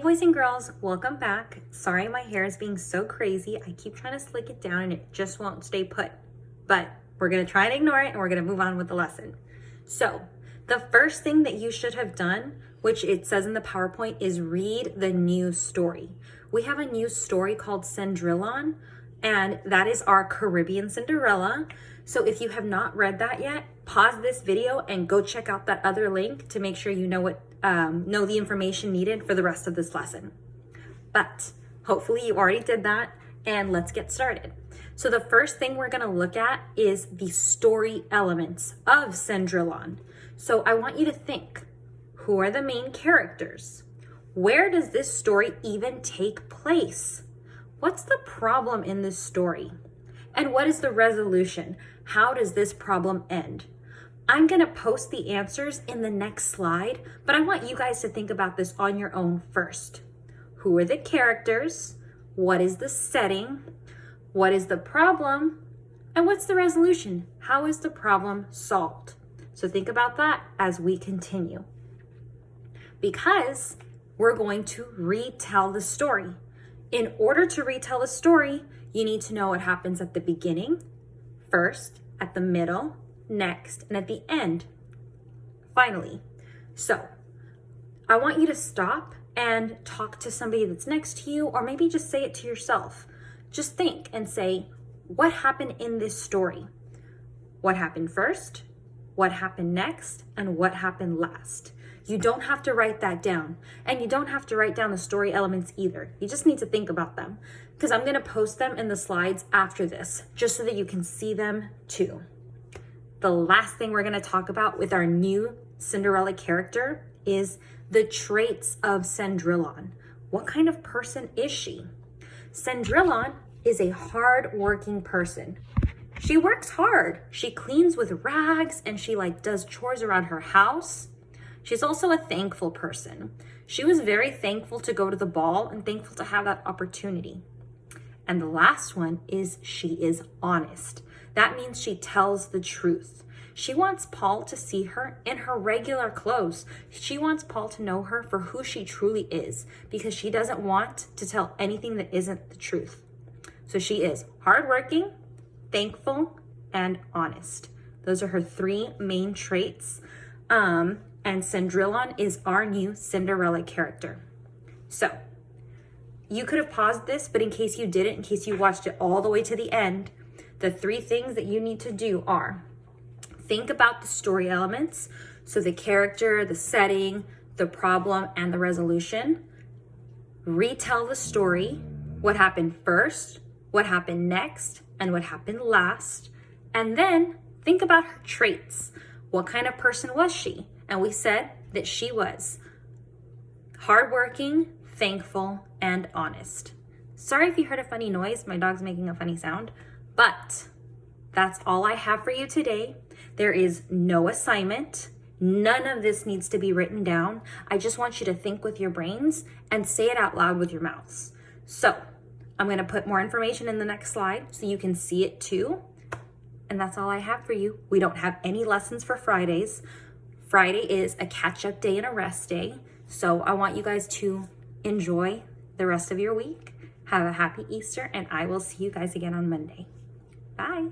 boys and girls, welcome back. Sorry my hair is being so crazy. I keep trying to slick it down and it just won't stay put. But we're gonna try and ignore it and we're gonna move on with the lesson. So the first thing that you should have done, which it says in the PowerPoint, is read the new story. We have a new story called Cendrillon, and that is our Caribbean Cinderella. So if you have not read that yet, pause this video and go check out that other link to make sure you know the information needed for the rest of this lesson. But hopefully you already did that, and let's get started. So the first thing we're gonna look at is the story elements of Cendrillon. So I want you to think, who are the main characters? Where does this story even take place? What's the problem in this story? And what is the resolution? How does this problem end? I'm gonna post the answers in the next slide, but I want you guys to think about this on your own first. Who are the characters? What is the setting? What is the problem? And what's the resolution? How is the problem solved? So think about that as we continue. Because we're going to retell the story. In order to retell the story, you need to know what happens at the beginning, first, at the middle, next, and at the end, finally. So I want you to stop and talk to somebody that's next to you, or maybe just say it to yourself. Just think and say, what happened in this story? What happened first? What happened next? And what happened last? You don't have to write that down, and you don't have to write down the story elements either. You just need to think about them, because I'm gonna post them in the slides after this, just so that you can see them too. The last thing we're gonna talk about with our new Cinderella character is the traits of Cendrillon. What kind of person is she? Cendrillon is a hard-working person. She works hard. She cleans with rags, and she does chores around her house. She's also a thankful person. She was very thankful to go to the ball and thankful to have that opportunity. And the last one is she is honest. That means she tells the truth. She wants Paul to see her in her regular clothes. She wants Paul to know her for who she truly is, because she doesn't want to tell anything that isn't the truth. So she is hardworking, thankful, and honest. Those are her three main traits. And Cendrillon is our new Cinderella character. So you could have paused this, but in case you didn't, in case you watched it all the way to the end, the three things that you need to do are think about the story elements. So the character, the setting, the problem, and the resolution. Retell the story, what happened first, what happened next, and what happened last. And then think about her traits. What kind of person was she? And we said that she was hardworking, thankful, and honest. Sorry if you heard a funny noise. My dog's making a funny sound. But that's all I have for you today. There is no assignment. None of this needs to be written down. I just want you to think with your brains and say it out loud with your mouths. So I'm going to put more information in the next slide so you can see it too. And that's all I have for you. We don't have any lessons for Fridays. Friday is a catch-up day and a rest day. So I want you guys to enjoy the rest of your week. Have a happy Easter, and I will see you guys again on Monday. Bye.